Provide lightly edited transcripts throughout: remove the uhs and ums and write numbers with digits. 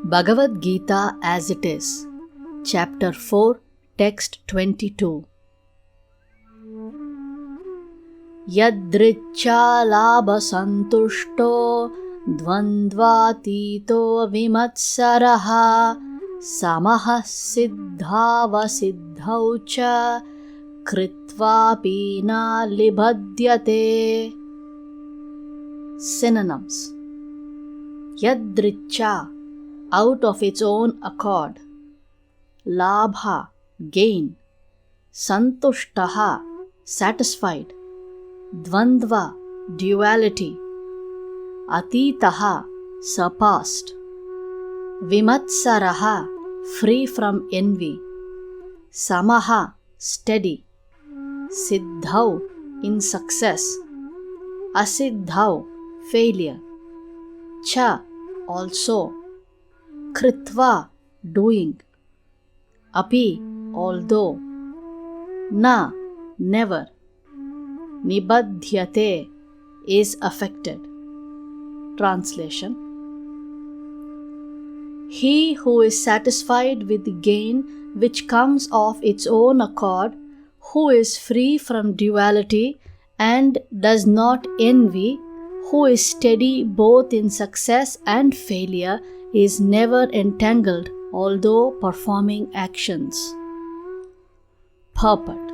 Bhagavad Gita as it is, Chapter 4, Text 22. Yadricha labha santushto dvandvatito vimatsaraha samaha siddhava siddhau cha kritvapi na libhadyate. Synonyms: Yadricha, out of its own accord; labha, gain; santushtaha, satisfied; dvandva, duality; atitaha, surpassed; vimatsaraha, free from envy; samaha, steady; siddhau, in success; asiddhau, failure; cha, also; kritva, doing; api, although; na, never; nibadhyate, is affected. Translation: He who is satisfied with the gain which comes of its own accord, who is free from duality and does not envy, who is steady both in success and failure, is never entangled although performing actions. Purport: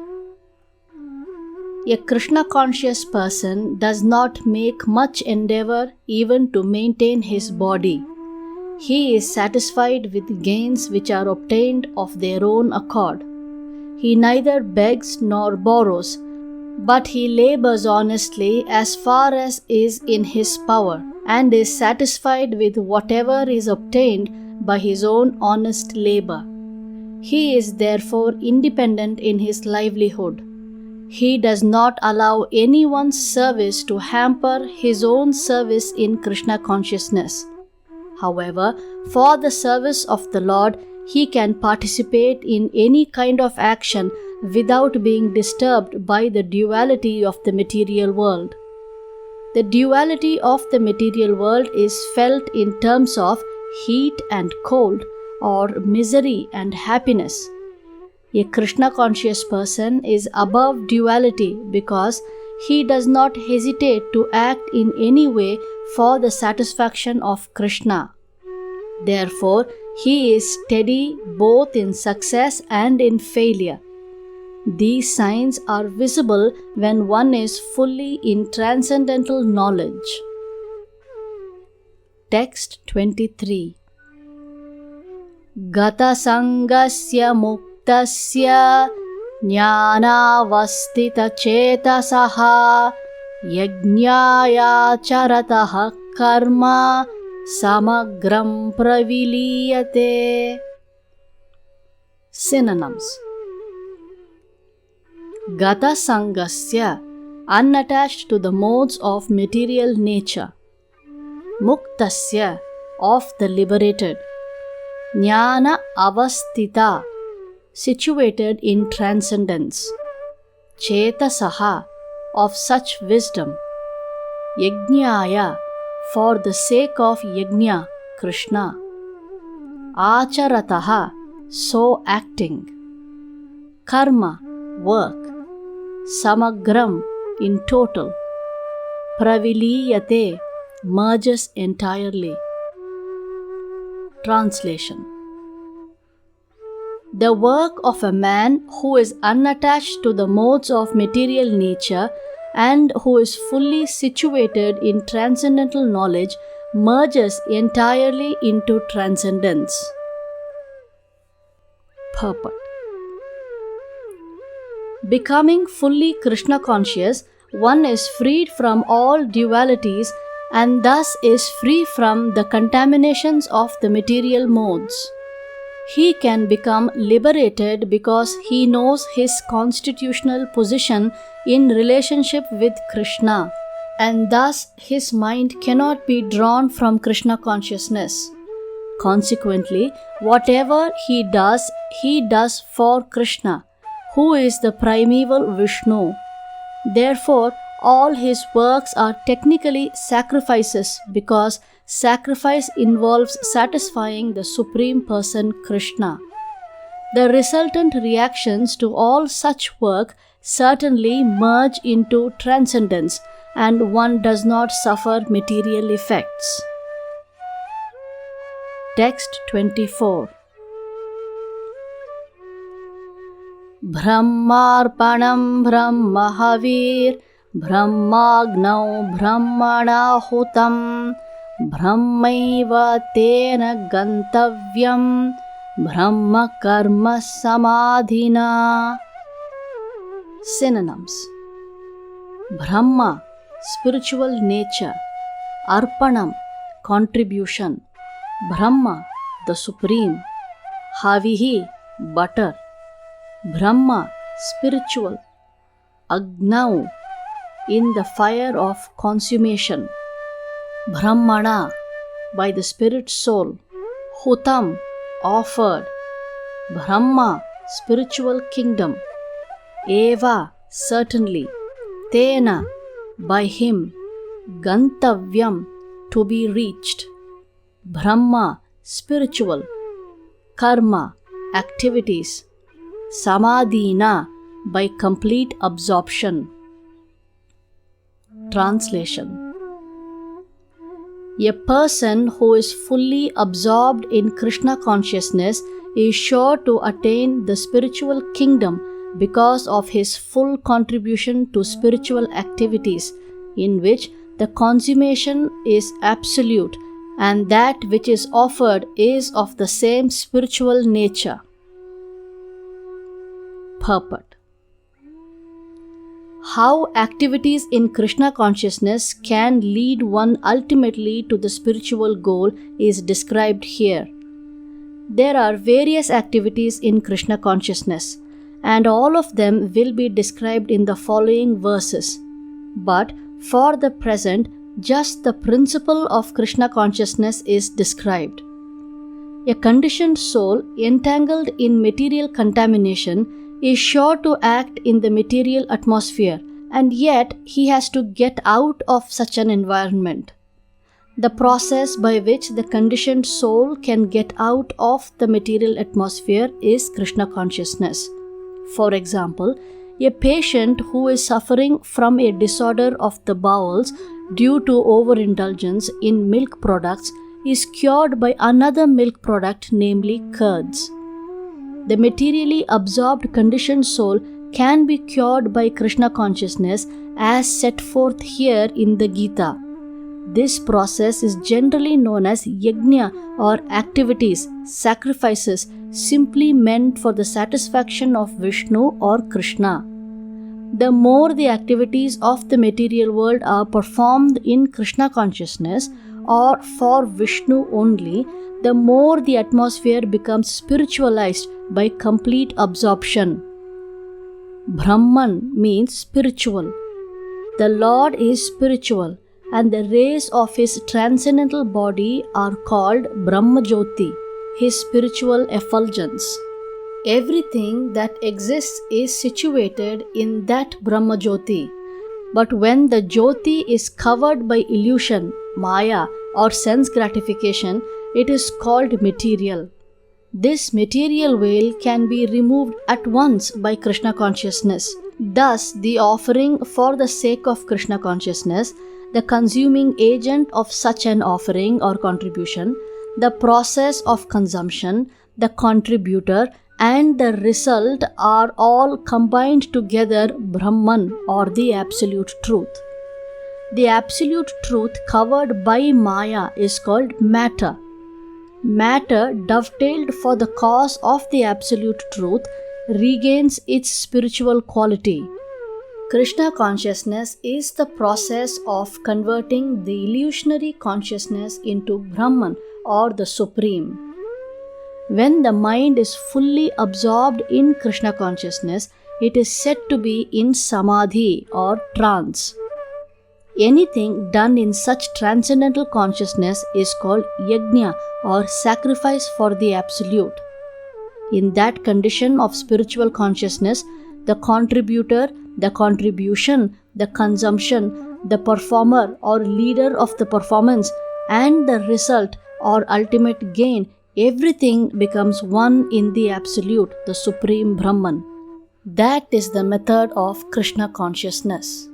A Krishna-conscious person does not make much endeavor even to maintain his body. He is satisfied with gains which are obtained of their own accord. He neither begs nor borrows, but he labors honestly as far as is in his power, and is satisfied with whatever is obtained by his own honest labor. He is therefore independent in his livelihood. He does not allow anyone's service to hamper his own service in Krishna consciousness. However, for the service of the Lord, he can participate in any kind of action without being disturbed by the duality of the material world. The duality of the material world is felt in terms of heat and cold, or misery and happiness. A Krishna-conscious person is above duality because he does not hesitate to act in any way for the satisfaction of Krishna. Therefore, he is steady both in success and in failure. These signs are visible when one is fully in transcendental knowledge. Text 23. Gata sangasya muktasya jnanavastita chetasaha yajñāya charataha karma samagram praviliyate. Synonyms: Gata sangasya, unattached to the modes of material nature; muktasya, of the liberated; jnana avastita, situated in transcendence; chetasaha, of such wisdom; yajñāya, for the sake of yajna, Krishna; acharataha, so acting; karma, work; samagram, in total; praviliyate, merges entirely. Translation: The work of a man who is unattached to the modes of material nature and who is fully situated in transcendental knowledge merges entirely into transcendence. Purport: Becoming fully Krishna conscious, one is freed from all dualities and thus is free from the contaminations of the material modes. He can become liberated because he knows his constitutional position in relationship with Krishna, and thus his mind cannot be drawn from Krishna consciousness. Consequently, whatever he does for Krishna, who is the primeval Vishnu. Therefore, all his works are technically sacrifices because sacrifice involves satisfying the Supreme Person Krishna. The resultant reactions to all such work certainly merge into transcendence, and one does not suffer material effects. Text 24. Brahmarpanam Brahmahavir Brahmagnau Brahmanahutam Brahmaiva tena gantavyam Brahma karma samadhina. Synonyms: Brahma, spiritual nature; Arpanam, contribution; Brahma, the supreme; Havihi, butter; Brahma, spiritual; Agnau, in the fire of consummation; Brahmana, by the spirit soul; Hutam, offered; Brahma, spiritual kingdom; Eva, certainly; Tena, by him; Gantavyam, to be reached; Brahma, spiritual; Karma, activities; Samadhina, by complete absorption. Translation: a person who is fully absorbed in Krishna consciousness is sure to attain the spiritual kingdom because of his full contribution to spiritual activities, in which the consummation is absolute and that which is offered is of the same spiritual nature. Purport: how activities in Krishna consciousness can lead one ultimately to the spiritual goal is described here. There are various activities in Krishna consciousness, and all of them will be described in the following verses. But for the present, just the principle of Krishna consciousness is described. A conditioned soul entangled in material contamination is sure to act in the material atmosphere, and yet he has to get out of such an environment. The process by which the conditioned soul can get out of the material atmosphere is Krishna consciousness. For example, a patient who is suffering from a disorder of the bowels due to overindulgence in milk products is cured by another milk product, namely curds. The materially absorbed conditioned soul can be cured by Krishna consciousness as set forth here in the Gita. This process is generally known as yajna, or activities, sacrifices, simply meant for the satisfaction of Vishnu or Krishna. The more the activities of the material world are performed in Krishna consciousness or for Vishnu only, the more the atmosphere becomes spiritualized by complete absorption. Brahman means spiritual. The Lord is spiritual, and the rays of his transcendental body are called Brahma Jyoti, his spiritual effulgence. Everything that exists is situated in that Brahma Jyoti. But when the Jyoti is covered by illusion, Maya, or sense gratification, it is called material. This material veil can be removed at once by Krishna consciousness. Thus, the offering for the sake of Krishna consciousness, the consuming agent of such an offering or contribution, the process of consumption, the contributor, and the result are all combined together Brahman, or the Absolute Truth. The Absolute Truth covered by Maya is called matter. Matter, dovetailed for the cause of the Absolute Truth, regains its spiritual quality. Krishna consciousness is the process of converting the illusionary consciousness into Brahman, or the Supreme. When the mind is fully absorbed in Krishna consciousness, it is said to be in Samadhi, or trance. Anything done in such transcendental consciousness is called yajna, or sacrifice for the Absolute. In that condition of spiritual consciousness, the contributor, the contribution, the consumption, the performer or leader of the performance and the result or ultimate gain, everything becomes one in the Absolute, the Supreme Brahman. That is the method of Krishna consciousness.